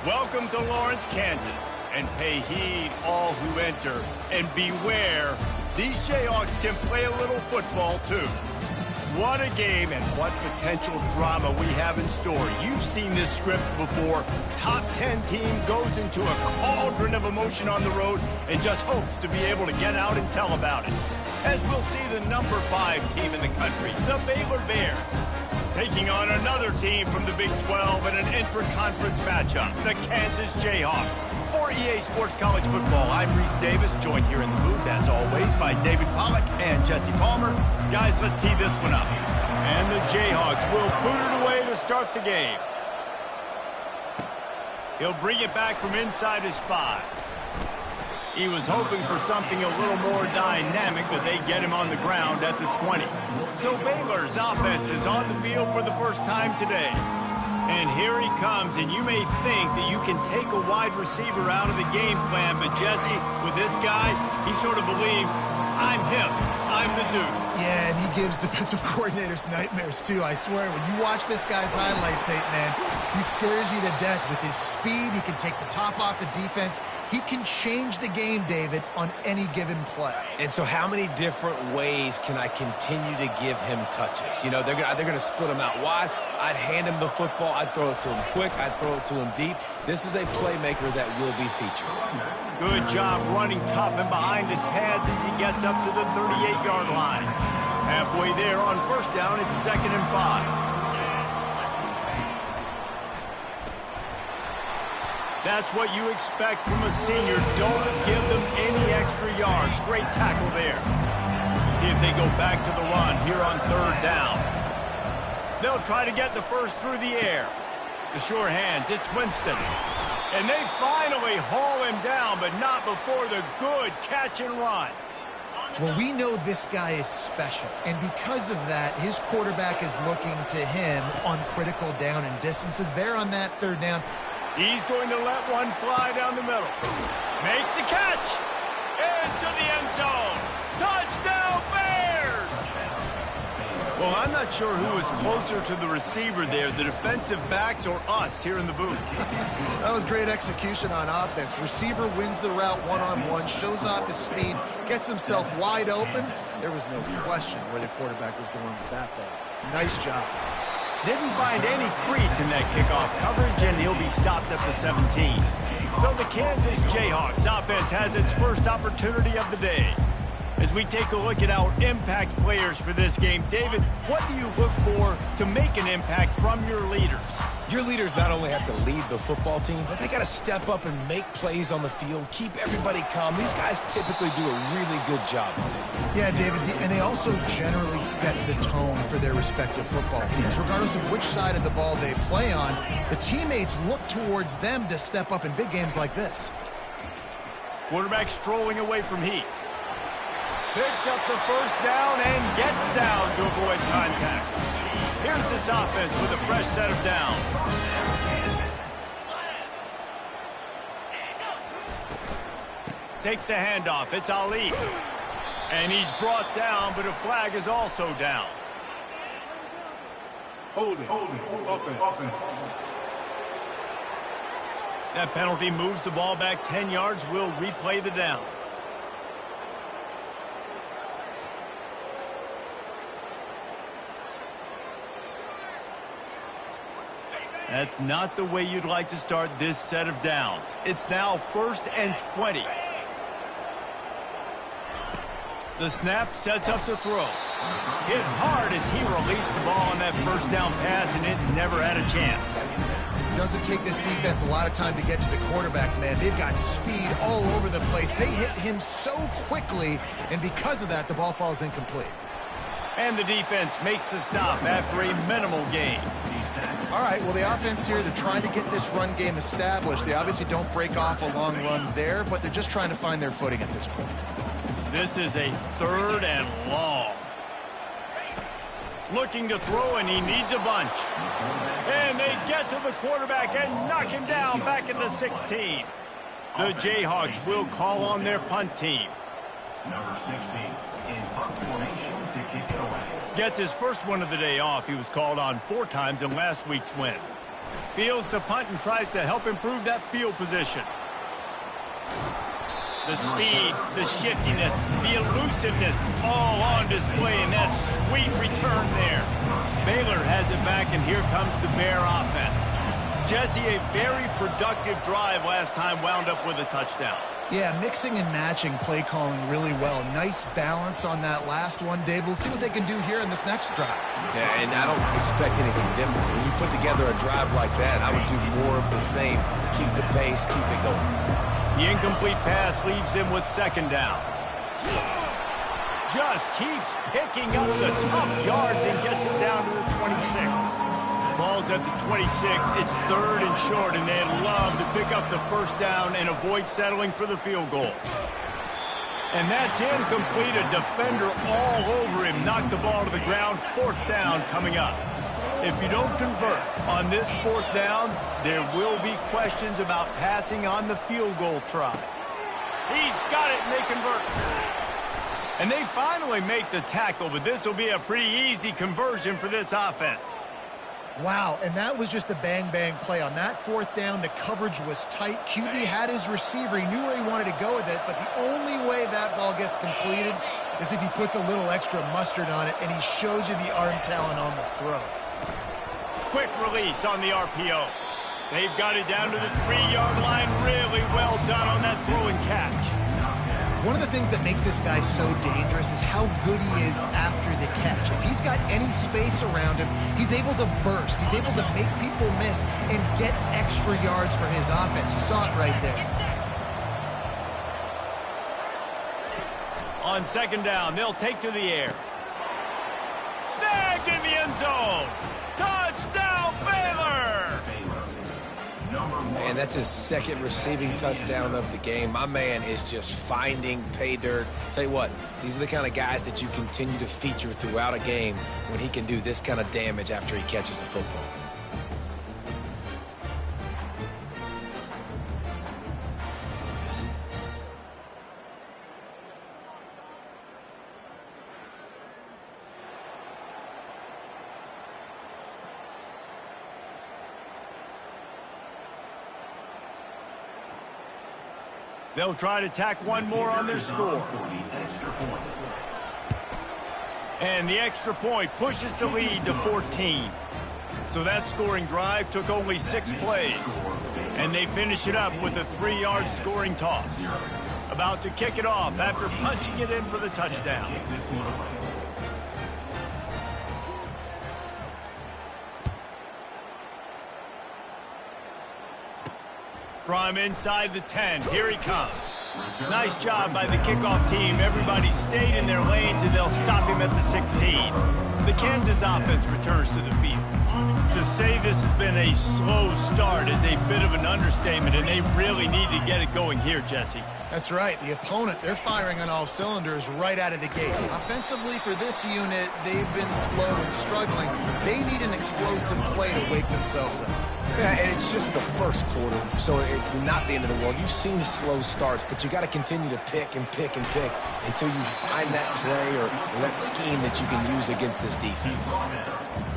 Welcome to Lawrence, Kansas, and pay heed all who enter, and beware, these Jayhawks can play a little football too. What a game and what potential drama we have in store. You've seen this script before. Top 10 team goes into a cauldron of emotion on the road and just hopes to be able to get out and tell about it. As we'll see the number 5 team in the country, the Baylor Bears, taking on another team from the Big 12 in an intra-conference matchup, the Kansas Jayhawks. For EA Sports College Football, I'm Reese Davis, joined here in the booth, as always, by David Pollack and Jesse Palmer. Guys, let's tee this one up. And the Jayhawks will boot it away to start the game. He'll bring it back from inside his 5. He was hoping for something a little more dynamic, but they get him on the ground at the 20. So Baylor's offense is on the field for the first time today. And here he comes, and you may think that you can take a wide receiver out of the game plan, but Jesse, with this guy, he sort of believes, I'm him, I'm the dude. Yeah, and he gives defensive coordinators nightmares, too. I swear, when you watch this guy's highlight tape, man, he scares you to death with his speed. He can take the top off the defense. He can change the game, David, on any given play. And so how many different ways can I continue to give him touches? You know, they're going to split him out wide. I'd hand him the football. I'd throw it to him quick. I'd throw it to him deep. This is a playmaker that will be featured. Good job running tough and behind his pads as he gets up to the 38-yard line. Halfway there on first down, it's 2nd and 5. That's what you expect from a senior. Don't give them any extra yards. Great tackle there. See if they go back to the run here on 3rd down. They'll try to get the first through the air. The sure hands, it's Winston. And they finally haul him down, but not before the good catch and run. Well, we know this guy is special, and because of that, his quarterback is looking to him on critical down and distances. There on that 3rd down. He's going to let one fly down the middle. Makes the catch. Into the end zone. Touchdown, Bears! Well, I'm not sure who was closer to the receiver there, the defensive backs or us here in the booth. That was great execution on offense. Receiver wins the route one-on-one, shows off his speed, gets himself wide open. There was no question where the quarterback was going with that ball. Nice job. Didn't find any crease in that kickoff coverage, and he'll be stopped at the 17. So the Kansas Jayhawks offense has its first opportunity of the day. As we take a look at our impact players for this game, David, what do you look for to make an impact from your leaders? Your leaders not only have to lead the football team, but they got to step up and make plays on the field, keep everybody calm. These guys typically do a really good job on it. Yeah, David, and they also generally set the tone for their respective football teams. Regardless of which side of the ball they play on, the teammates look towards them to step up in big games like this. Quarterback strolling away from heat. Picks up the first down and gets down to avoid contact. Here's this offense with a fresh set of downs. Takes the handoff. It's Ali. And he's brought down, but a flag is also down. Hold it. Offense. That penalty moves the ball back 10 yards. We'll replay the down. That's not the way you'd like to start this set of downs. It's now 1st and 20. The snap sets up the throw. Hit hard as he released the ball on that first down pass, and it never had a chance. It doesn't take this defense a lot of time to get to the quarterback, man. They've got speed all over the place. They hit him so quickly, and because of that, the ball falls incomplete. And the defense makes the stop after a minimal gain. All right, well, the offense here, they're trying to get this run game established. They obviously don't break off a long run there, but they're just trying to find their footing at this point. This is a 3rd and long. Looking to throw, and he needs a bunch. And they get to the quarterback and knock him down back at the 16. The Jayhawks will call on their punt team. Number 16 in punt formation to kick it away. Gets his first one of the day off. He was called on 4 times in last week's win. Fields to punt and tries to help improve that field position. The speed, the shiftiness, the elusiveness, all on display in that sweet return there. Baylor has it back, and here comes the Bear offense. Jesse, a very productive drive last time wound up with a touchdown. Yeah, mixing and matching play calling really well. Nice balance on that last one, Dave. Let's see what they can do here in this next drive. Yeah, and I don't expect anything different. When you put together a drive like that, I would do more of the same. Keep the pace, keep it going. The incomplete pass leaves him with second down. Just keeps picking up the tough yards and gets it down to the 26. Ball's at the 26. It's third and short, and they'd love to pick up the first down and avoid settling for the field goal. And that's incomplete. A defender all over him. Knocked the ball to the ground. Fourth down coming up. If you don't convert on this fourth down, there will be questions about passing on the field goal try. He's got it, and they convert. And they finally make the tackle, but this will be a pretty easy conversion for this offense. Wow, and that was just a bang-bang play. On that fourth down, the coverage was tight. QB had his receiver. He knew where he wanted to go with it, but the only way that ball gets completed is if he puts a little extra mustard on it, and he shows you the arm talent on the throw. Quick release on the RPO. They've got it down to the 3-yard line. Really well done on that throw and catch. One of the things that makes this guy so dangerous is how good he is after the catch. If he's got any space around him, he's able to burst. He's able to make people miss and get extra yards for his offense. You saw it right there. On second down, they'll take to the air. Snagged in the end zone. Touchdown, Baylor! And that's his second receiving touchdown of the game. My man is just finding pay dirt. Tell you what, these are the kind of guys that you continue to feature throughout a game when he can do this kind of damage after he catches the football. They'll try to tack one more on their score. And the extra point pushes the lead to 14. So that scoring drive took only 6 plays. And they finish it up with a 3-yard scoring toss. About to kick it off after punching it in for the touchdown. From inside the 10, here he comes. Nice job by the kickoff team. Everybody stayed in their lanes, and they'll stop him at the 16. The Kansas offense returns to the field. To say this has been a slow start is a bit of an understatement, and they really need to get it going here, Jesse. That's right. The opponent, they're firing on all cylinders right out of the gate. Offensively for this unit, they've been slow and struggling. They need an explosive play to wake themselves up. Yeah, and it's just the first quarter, so it's not the end of the world. You've seen slow starts, but you got to continue to pick and pick and pick until you find that play or that scheme that you can use against this defense.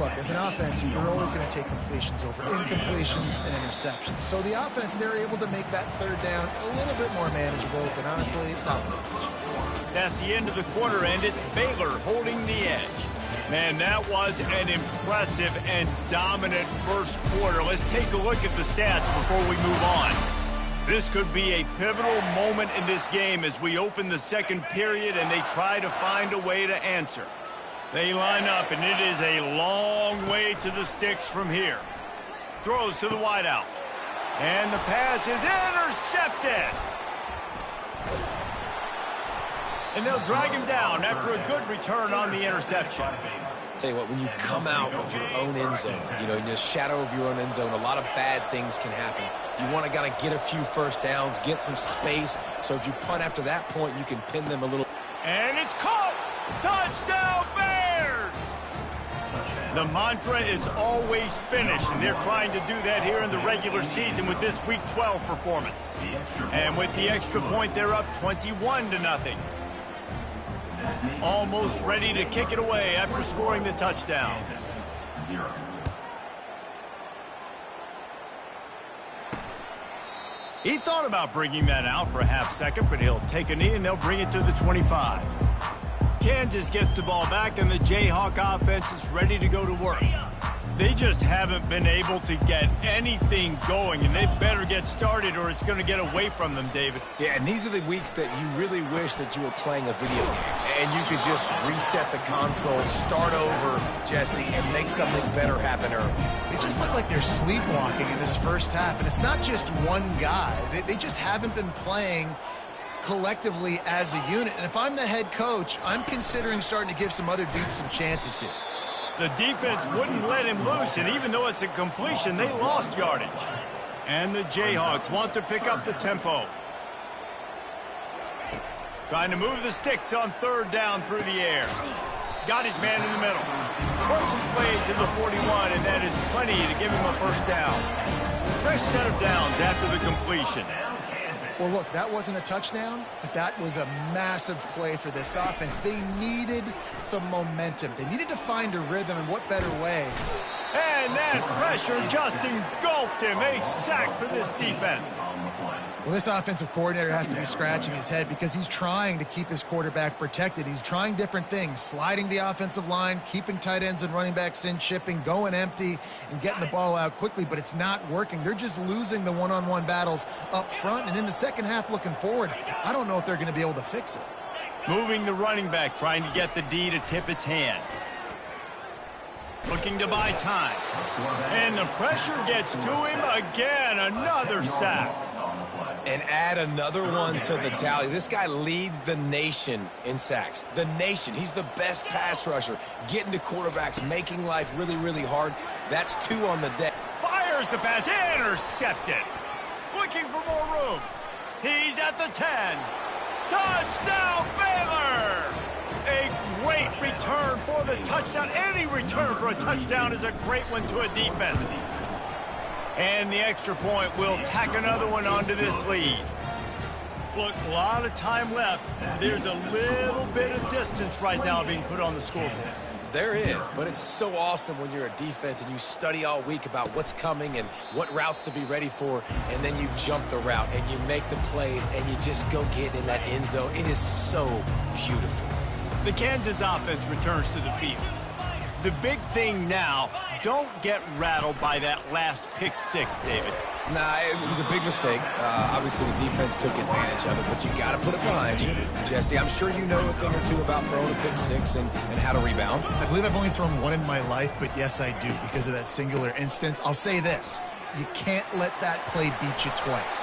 Look, as an offense, you're always going to take completions over incompletions and interceptions. So the offense, they're able to make that third down a little bit more manageable, but honestly, not much. That's the end of the quarter, and it's Baylor holding the edge. Man, that was an impressive and dominant first quarter. Let's take a look at the stats before we move on. This could be a pivotal moment in this game as we open the second period and they try to find a way to answer. They line up, and it is a long way to the sticks from here. Throws to the wideout. And the pass is intercepted. And they'll drag him down after a good return on the interception. Tell you what, when you come out of your own end zone, you know, in the shadow of your own end zone, a lot of bad things can happen. You want to kind of get a few first downs, get some space, so if you punt after that point, you can pin them a little. And it's caught! Touchdown, Bears! The mantra is always finish, and they're trying to do that here in the regular season with this Week 12 performance. And with the extra point, they're up 21-0. Almost ready to kick it away after scoring the touchdown. He thought about bringing that out for a half second, but he'll take a knee and they'll bring it to the 25. Kansas gets the ball back and the Jayhawk offense is ready to go to work. They just haven't been able to get anything going, and they better get started or it's going to get away from them, David. Yeah, and these are the weeks that you really wish that you were playing a video game and you could just reset the console, start over, Jesse, and make something better happen early. They just look like they're sleepwalking in this first half, and it's not just one guy. They just haven't been playing collectively as a unit, and if I'm the head coach, I'm considering starting to give some other dudes some chances here. The defense wouldn't let him loose, and even though it's a completion, they lost yardage. And the Jayhawks want to pick up the tempo. Trying to move the sticks on third down through the air. Got his man in the middle. Works his way to the 41, and that is plenty to give him a first down. Fresh set of downs after the completion. Well, look, that wasn't a touchdown, but that was a massive play for this offense. They needed some momentum. They needed to find a rhythm, and what better way? And that pressure just engulfed him. A sack for this defense. Well, this offensive coordinator has to be scratching his head because he's trying to keep his quarterback protected. He's trying different things, sliding the offensive line, keeping tight ends and running backs in, chipping, going empty, and getting the ball out quickly, but it's not working. They're just losing the one-on-one battles up front, and in the second half looking forward, I don't know if they're going to be able to fix it. Moving the running back, trying to get the D to tip its hand. Looking to buy time. And the pressure gets to him again. Another sack. And add another one to the tally. This guy leads the nation in sacks. The nation. He's the best pass rusher. Getting to quarterbacks, making life really, really hard. That's 2 on the day. Fires the pass. Intercepted. Looking for more room. He's at the 10. Touchdown, Baylor! A great return for the touchdown. Any return for a touchdown is a great one to a defense. And the extra point will tack another one onto this lead. Look, a lot of time left. There's a little bit of distance right now being put on the scoreboard. There is, but it's so awesome when you're a defense and you study all week about what's coming and what routes to be ready for, and then you jump the route and you make the plays and you just go get in that end zone. It is so beautiful. The Kansas offense returns to the field. The big thing now, don't get rattled by that last pick six, David. Nah, it was a big mistake. Obviously, the defense took advantage of it, but you got to put it behind you. Jesse, I'm sure you know a thing or two about throwing a pick six and how to rebound. I believe I've only thrown one in my life, but yes, I do because of that singular instance. I'll say this. You can't let that play beat you twice.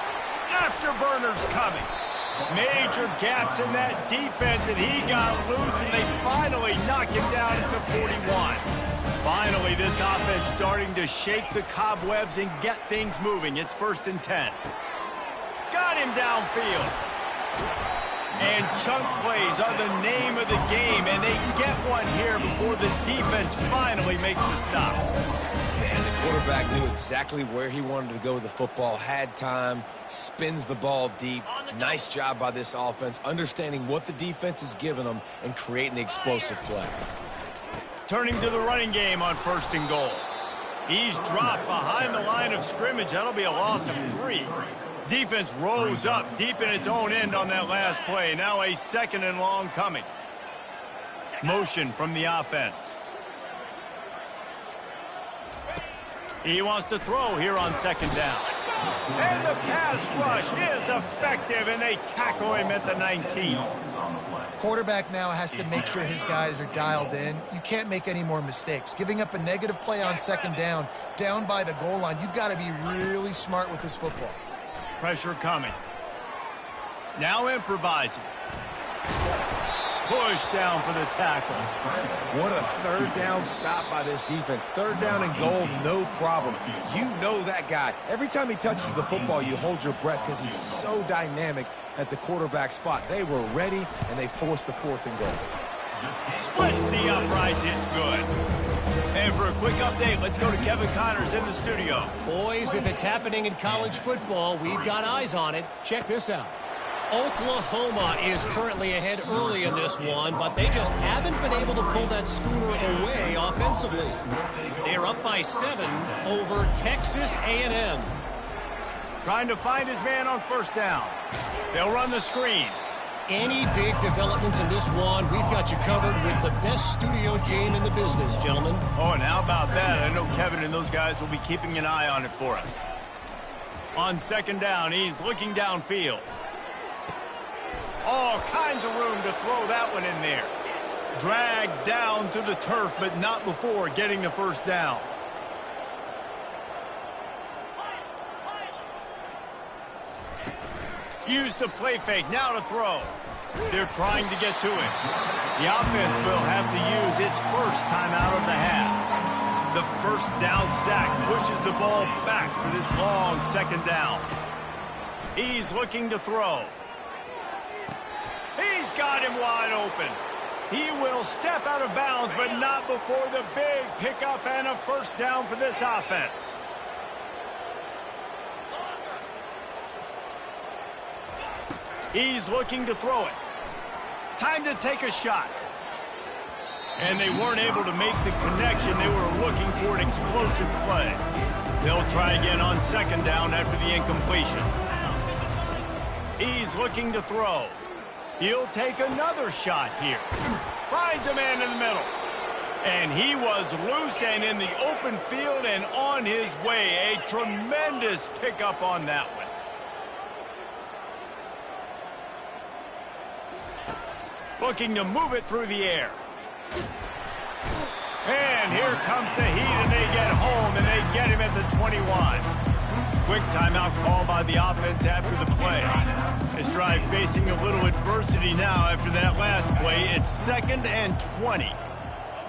Afterburners coming. Major gaps in that defense, and he got loose, and they finally knock him down at the 41. Finally, this offense starting to shake the cobwebs and get things moving. It's 1st and 10. Got him downfield. And chunk plays are the name of the game, and they get one here before the defense finally makes the stop. Man, the quarterback knew exactly where he wanted to go with the football, had time, spins the ball deep. Nice job by this offense, understanding what the defense is giving them and creating the explosive play. Turning to the running game on 1st and goal. He's dropped behind the line of scrimmage. That'll be a loss of 3. Defense rose up deep in its own end on that last play. Now a 2nd and long coming. Motion from the offense. He wants to throw here on 2nd down. And the pass rush is effective, and they tackle him at the 19. Quarterback now has to make sure his guys are dialed in. You can't make any more mistakes. Giving up a negative play on 2nd down by the goal line, you've got to be really smart with this football. Pressure coming. Now improvising. Push down for the tackle. What a 3rd down stop by this defense. 3rd down and goal, no problem. You know that guy. Every time he touches the football, you hold your breath because he's so dynamic at the quarterback spot. They were ready, and they forced the 4th and goal. Splits the uprights. It's good. And for a quick update, let's go to Kevin Connors in the studio. Boys, if it's happening in college football, we've got eyes on it. Check this out. Oklahoma is currently ahead early in this one, but they just haven't been able to pull that schooner away offensively. They're up by 7 over Texas A&M. Trying to find his man on first down. They'll run the screen. Any big developments in this one, we've got you covered with the best studio team in the business, gentlemen. Oh, and how about that? I know Kevin and those guys will be keeping an eye on it for us. On second down, he's looking downfield. All kinds of room to throw that one in there. Dragged down to the turf, but not before getting the first down. Use the play fake, now to throw. They're trying to get to him. The offense will have to use its first timeout of the half. The first down sack pushes the ball back for this long second down. He's looking to throw. He's got him wide open. He will step out of bounds, but not before the big pickup and a first down for this offense. He's looking to throw it. Time to take a shot. And they weren't able to make the connection. They were looking for an explosive play. They'll try again on second down after the incompletion. He's looking to throw. He'll take another shot here. Finds a man in the middle. And he was loose and in the open field and on his way. A tremendous pickup on that one. Looking to move it through the air. And here comes the heat, and they get home, and they get him at the 21. Quick timeout call by the offense after the play. This drive facing a little adversity now after that last play. It's 2nd and 20.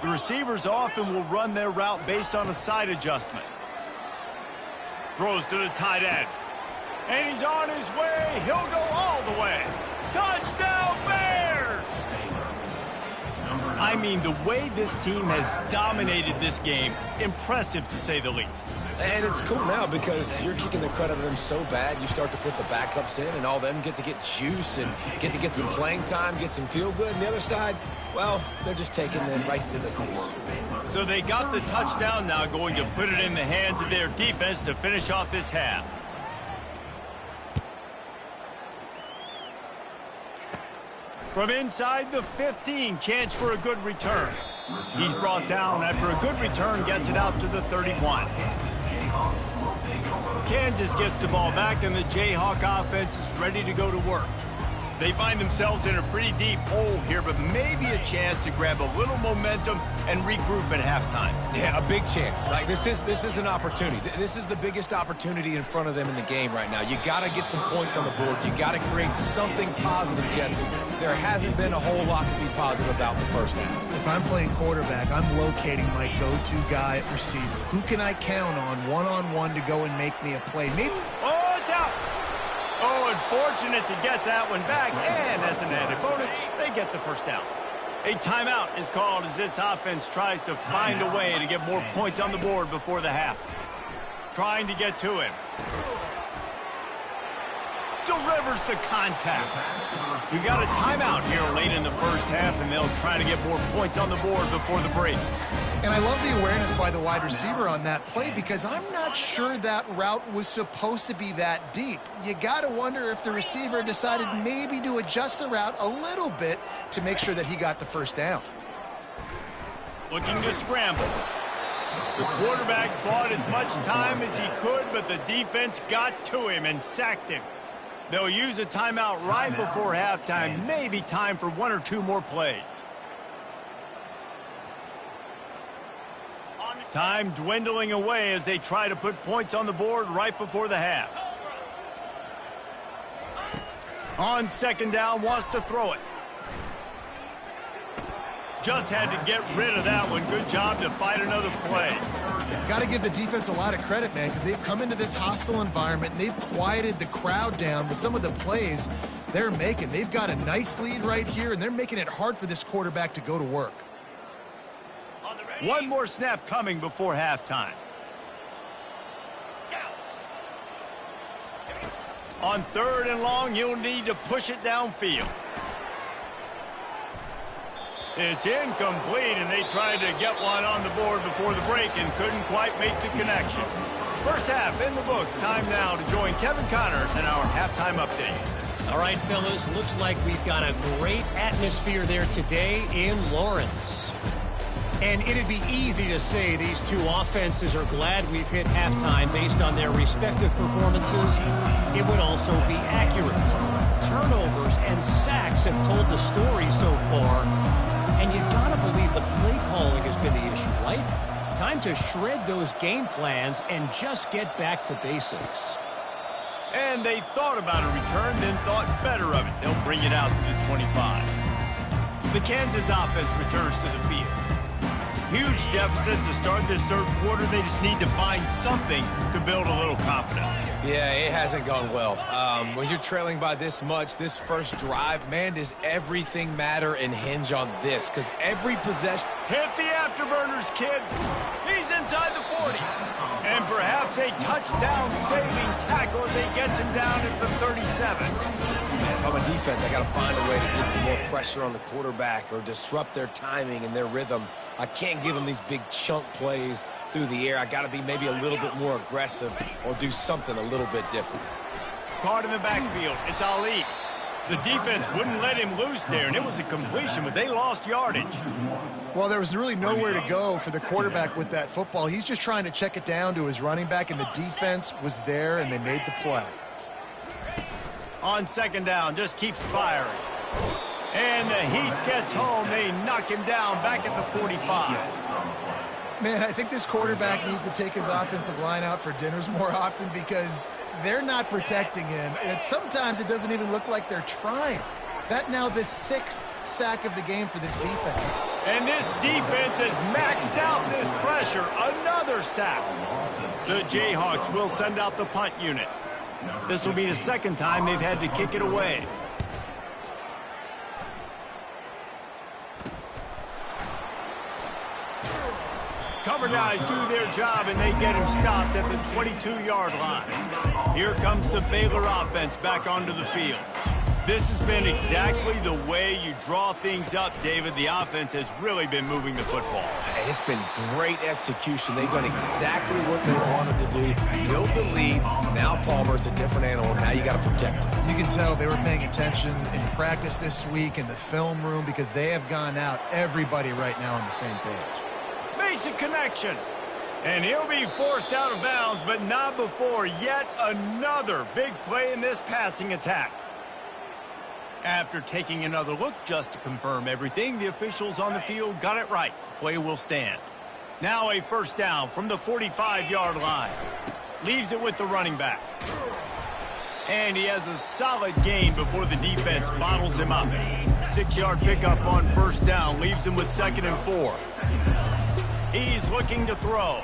The receivers often will run their route based on a side adjustment. Throws to the tight end. And he's on his way. He'll go all the way. Touchdown, Bears! I mean, the way this team has dominated this game, impressive to say the least. And it's cool now because you're kicking the credit of them so bad, you start to put the backups in, and all them get to get juice and get to get some playing time, get some feel good. And the other side, well, they're just taking them right to the face. So they got the touchdown now, going to put it in the hands of their defense to finish off this half. From inside the 15, chance for a good return. He's brought down after a good return, gets it out to the 31. Kansas gets the ball back, and the Jayhawk offense is ready to go to work. They find themselves in a pretty deep hole here, but maybe a chance to grab a little momentum and regroup at halftime. Yeah, a big chance. Like this is an opportunity. This is the biggest opportunity in front of them in the game right now. You got to get some points on the board. You got to create something positive, Jesse. There hasn't been a whole lot to be positive about in the first half. If I'm playing quarterback, I'm locating my go-to guy at receiver. Who can I count on one-on-one to go and make me a play? Maybe. Oh, it's out. Oh, unfortunate to get that one back, and as an added bonus, they get the first down. A timeout is called as this offense tries to find a way to get more points on the board before the half. Trying to get to him. Delivers the contact. We got a timeout here late in the first half, and they'll try to get more points on the board before the break. And I love the awareness by the wide receiver on that play because I'm not sure that route was supposed to be that deep. You got to wonder if the receiver decided maybe to adjust the route a little bit to make sure that he got the first down. Looking to scramble. The quarterback bought as much time as he could, but the defense got to him and sacked him. They'll use a timeout right before halftime. Maybe time for one or two more plays. Time dwindling away as they try to put points on the board right before the half. On second down, wants to throw it. Just had to get rid of that one. Good job to fight another play. Got to give the defense a lot of credit, man, because they've come into this hostile environment and they've quieted the crowd down with some of the plays they're making. They've got a nice lead right here, and they're making it hard for this quarterback to go to work. One more snap coming before halftime. On third and long, you'll need to push it downfield. It's incomplete, and they tried to get one on the board before the break and couldn't quite make the connection. First half in the books. Time now to join Kevin Connors in our halftime update. All right, fellas, looks like we've got a great atmosphere there today in Lawrence. And it'd be easy to say these two offenses are glad we've hit halftime based on their respective performances. It would also be accurate. Turnovers and sacks have told the story so far. And you gotta believe the play calling has been the issue, right? Time to shred those game plans and just get back to basics. And they thought about a return, then thought better of it. They'll bring it out to the 25. The Kansas offense returns to the field. Huge deficit to start this third quarter. They just need to find something to build a little confidence. Yeah, it hasn't gone well. When you're trailing by this much, this first drive, man, does everything matter and hinge on this? Because every possession... Hit the afterburners, kid. He's inside the 40. And perhaps a touchdown-saving tackle as he gets him down at the 37. Man, if I'm a defense, I got to find a way to get some more pressure on the quarterback or disrupt their timing and their rhythm. I can't give them these big chunk plays through the air. I got to be maybe a little bit more aggressive or do something a little bit different. Caught in the backfield. It's Ali. The defense wouldn't let him loose there, and it was a completion, but they lost yardage. Well, there was really nowhere to go for the quarterback with that football. He's just trying to check it down to his running back, and the defense was there, and they made the play. On second down, just keeps firing. And the heat gets home. They knock him down back at the 45. Man, I think this quarterback needs to take his offensive line out for dinners more often because they're not protecting him. And sometimes it doesn't even look like they're trying. That now the 6th sack of the game for this defense. And this defense has maxed out this pressure. Another sack. The Jayhawks will send out the punt unit. This will be the second time they've had to kick it away. Cover guys do their job, and they get him stopped at the 22-yard line. Here comes the Baylor offense back onto the field. This has been exactly the way you draw things up, David. The offense has really been moving the football. And it's been great execution. They've done exactly what they wanted to do. Build the lead. Now Palmer's a different animal. Now you got to protect him. You can tell they were paying attention in practice this week in the film room because they have gone out, everybody right now on the same page. Makes a connection. And he'll be forced out of bounds, but not before yet another big play in this passing attack. After taking another look just to confirm everything, the officials on the field got it right. The play will stand. Now a first down from the 45-yard line. Leaves it with the running back. And he has a solid gain before the defense bottles him up. 6-yard pickup on first down. Leaves him with 2nd and 4. He's looking to throw.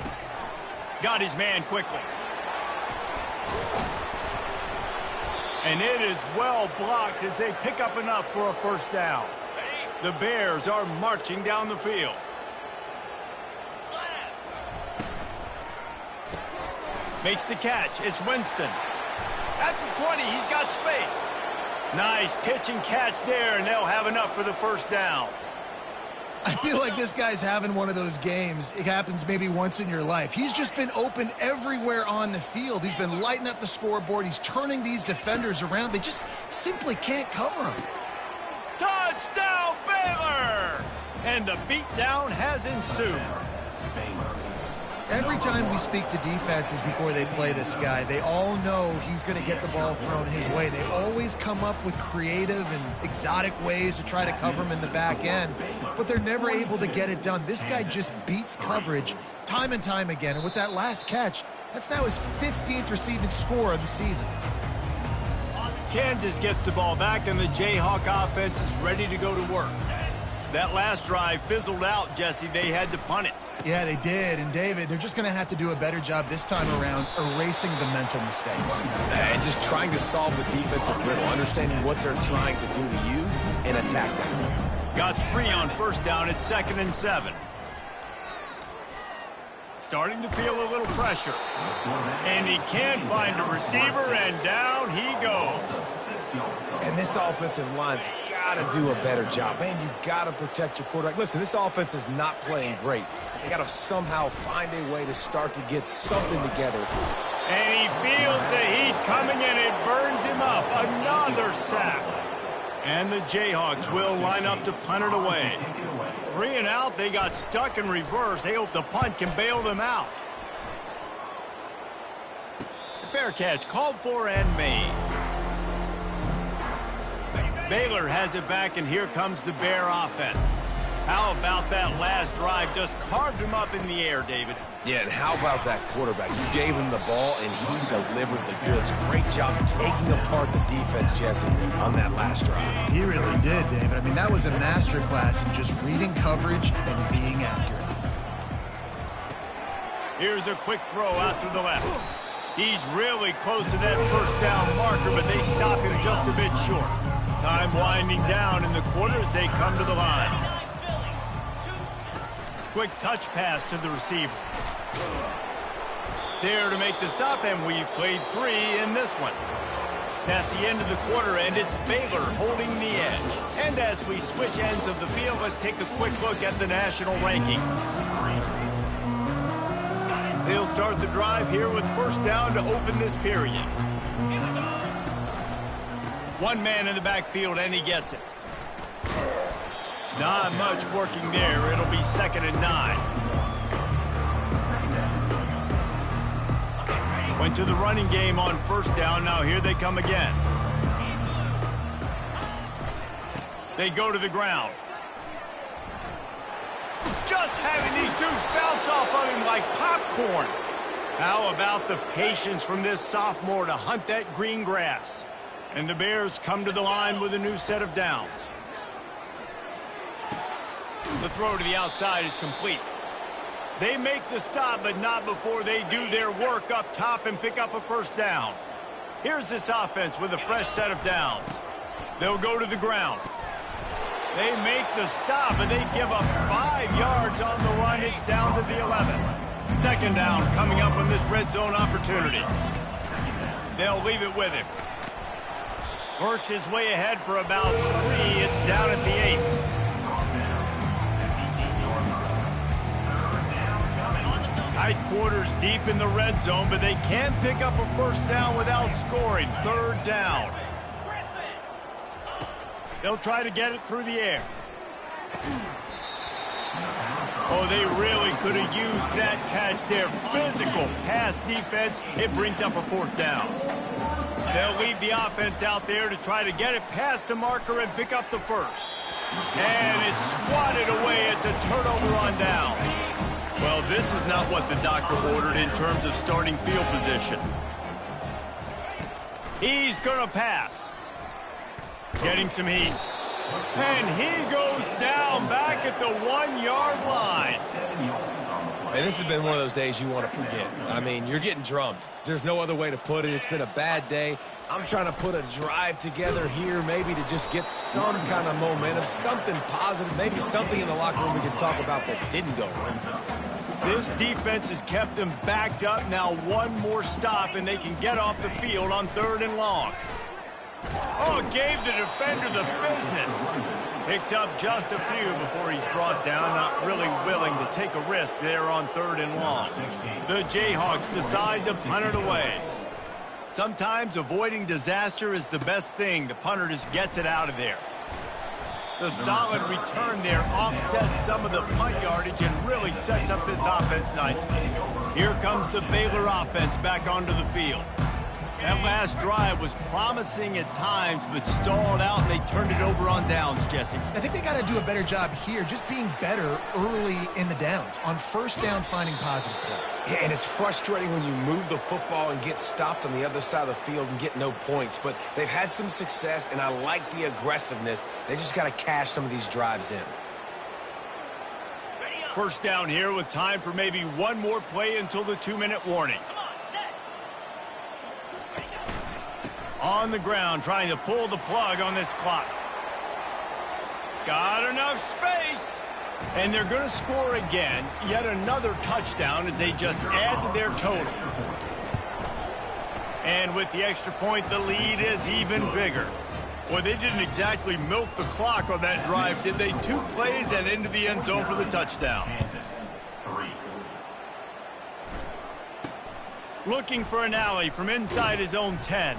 Got his man quickly. And it is well blocked as they pick up enough for a first down. The Bears are marching down the field. Makes the catch. It's Winston. At the 20, he's got space. Nice pitch and catch there, and they'll have enough for the first down. I feel like this guy's having one of those games. It happens maybe once in your life. He's just been open everywhere on the field. He's been lighting up the scoreboard. He's turning these defenders around. They just simply can't cover him. Touchdown, Baylor! And the beatdown has ensued. Every time we speak to defenses before they play this guy, they all know he's going to get the ball thrown his way. They always come up with creative and exotic ways to try to cover him in the back end, but they're never able to get it done. This guy just beats coverage time and time again, and with that last catch, that's now his 15th receiving score of the season. Kansas gets the ball back, and the Jayhawk offense is ready to go to work. That last drive fizzled out, Jesse. They had to punt it. Yeah, they did. And, David, they're just going to have to do a better job this time around erasing the mental mistakes. And just trying to solve the defensive riddle, understanding what they're trying to do to you and attack them. Got 3 on first down at 2nd and 7. Starting to feel a little pressure. And he can't find a receiver, and down he goes. And this offensive line's got to do a better job. Man, you got to protect your quarterback. Listen, this offense is not playing great. They got to somehow find a way to start to get something together. And he feels the heat coming, and it burns him up. Another sack. And the Jayhawks will line up to punt it away. 3 and out, they got stuck in reverse. They hope the punt can bail them out. Fair catch, called for and made. Baylor has it back, and here comes the Bear offense. How about that last drive? Just carved him up in the air, David. Yeah, and how about that quarterback? You gave him the ball, and he delivered the goods. Great job taking apart the defense, Jesse, on that last drive. He really did, David. I mean, that was a masterclass in just reading coverage and being accurate. Here's a quick throw out to the left. He's really close to that first down marker, but they stop him just a bit short. Time winding down in the quarter as they come to the line. Quick touch pass to the receiver. There to make the stop, and we've played 3 in this one. That's the end of the quarter, and it's Baylor holding the edge. And as we switch ends of the field, let's take a quick look at the national rankings. They'll start the drive here with first down to open this period. One man in the backfield, and he gets it. Not much working there. It'll be 2nd and 9. Went to the running game on first down. Now here they come again. They go to the ground. Just having these dudes bounce off of him like popcorn. How about the patience from this sophomore to hunt that green grass? And the Bears come to the line with a new set of downs. The throw to the outside is complete. They make the stop, but not before they do their work up top and pick up a first down. Here's this offense with a fresh set of downs. They'll go to the ground. They make the stop, and they give up 5 yards on the run. It's down to the 11. 2nd down coming up on this red zone opportunity. They'll leave it with him. Works his way ahead for about 3. It's down at the 8. Tight quarters deep in the red zone, but they can't pick up a first down without scoring. 3rd down. They'll try to get it through the air. Oh, they really could have used that catch there. Physical pass defense. It brings up a 4th down. They'll leave the offense out there to try to get it past the marker and pick up the first. And it's swatted away. It's a turnover on downs. Well, this is not what the doctor ordered in terms of starting field position. He's going to pass. Getting some heat. And he goes down back at the 1-yard line. And this has been one of those days you want to forget. I mean, you're getting drummed. There's no other way to put it. It's been a bad day. I'm trying to put a drive together here maybe to just get some kind of momentum, something positive, maybe something in the locker room we can talk about that didn't go wrong. This defense has kept them backed up. Now one more stop, and they can get off the field on 3rd and long. Oh, gave the defender the business. Picks up just a few before he's brought down. Not really willing to take a risk there on 3rd and long. The Jayhawks decide to punt it away. Sometimes avoiding disaster is the best thing. The punter just gets it out of there. The solid return there offsets some of the punt yardage and really sets up this offense nicely. Here comes the Baylor offense back onto the field. That last drive was promising at times, but stalled out, and they turned it over on downs, Jesse. I think they got to do a better job here, just being better early in the downs, on first down finding positive plays. Yeah, and it's frustrating when you move the football and get stopped on the other side of the field and get no points, but they've had some success, and I like the aggressiveness. They just got to cash some of these drives in. First down here with time for maybe one more play until the 2-minute warning. On the ground, trying to pull the plug on this clock. Got enough space. And they're going to score again. Yet another touchdown as they just add to their total. And with the extra point, the lead is even bigger. Well, they didn't exactly milk the clock on that drive, did they? 2 plays and into the end zone for the touchdown. Kansas, 3. Looking for an alley from inside his own 10.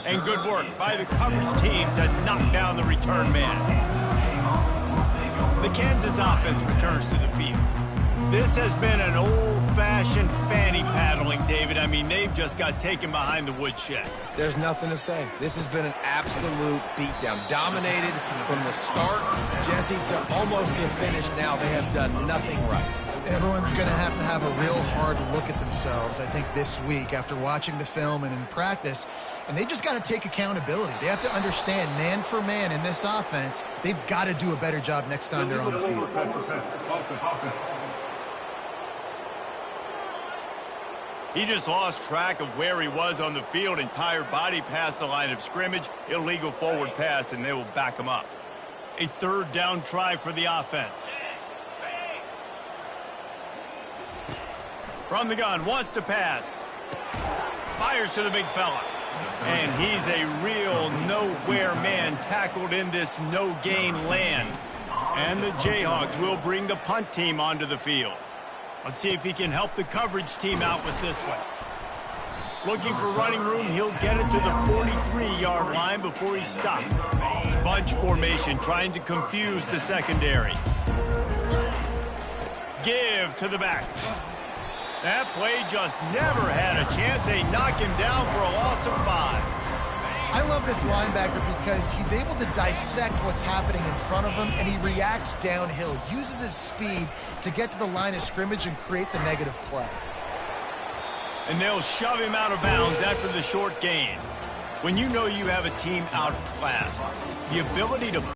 And good work by the coverage team to knock down the return man. The Kansas offense returns to the field. This has been an old-fashioned fanny paddling, David. I mean, they've just got taken behind the woodshed. There's nothing to say. This has been an absolute beatdown. Dominated from the start, Jesse, to almost the finish now. They have done nothing right. Everyone's going to have a real hard look at themselves, I think, this week after watching the film and in practice. And they just got to take accountability. They have to understand, man for man in this offense, they've got to do a better job next time they're on the field. He just lost track of where he was on the field. Entire body past the line of scrimmage. Illegal forward pass, and they will back him up. A 3rd down try for the offense. From the gun, wants to pass. Fires to the big fella. And he's a real nowhere man tackled in this no-gain land. And the Jayhawks will bring the punt team onto the field. Let's see if he can help the coverage team out with this one. Looking for running room, he'll get it to the 43-yard line before he's stopped. Bunch formation, trying to confuse the secondary. Give to the back. That play just never had a chance. They knock him down for a loss of 5. I love this linebacker because he's able to dissect what's happening in front of him, and he reacts downhill, uses his speed to get to the line of scrimmage and create the negative play. And they'll shove him out of bounds after the short gain. When you know you have a team outclassed, the ability to